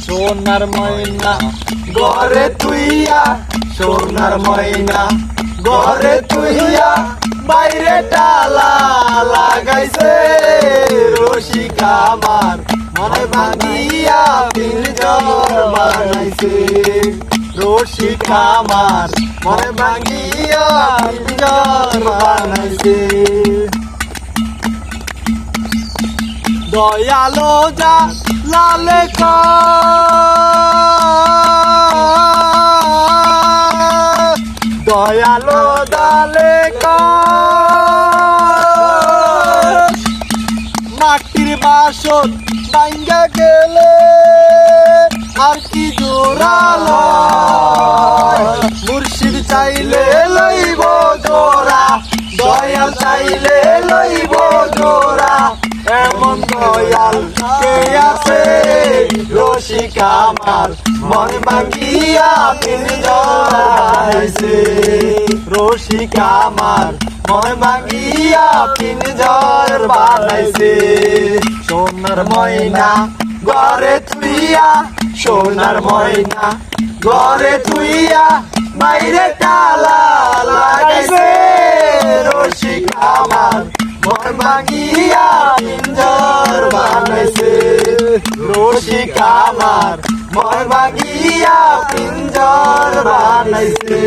সোনার ময়না ঘরে তুইয়া, সোনার ময়না ঘরে তুইয়া, বাইরে তালা লাগাইছে রসিক আমার, মনে ভাঙিয়া পিঞ্জর বানাইছে রসিক আমার, মনে ভাঙিয়া পিঞ্জর বানাইছে। দয়ালো যা লালে দয়ালো দালে মাটির বাসন ভাঙ্গা গেলে আর কি জোরালো, মুর্শিদ চাইলে লইব জোড়া, দয়াল চাইলে লইব জোড়া, এমন দয়াল কে আছে রসিক আমার, মন ভাঙিয়া পিঞ্জর বানাইছে রসিক আমার, মন ভাঙিয়া পিঞ্জর বানাইছে। সোনার ময়না ঘরে তুইয়া, সোনার ময়না ঘরে তুইয়া, বাইরে তালা লাগাইছে রসিক আমার, মন ভাঙিয়া পিঞ্জর বানাইছে রসিক আমার, মন ভাঙিয়া পিঞ্জর বানাইছে।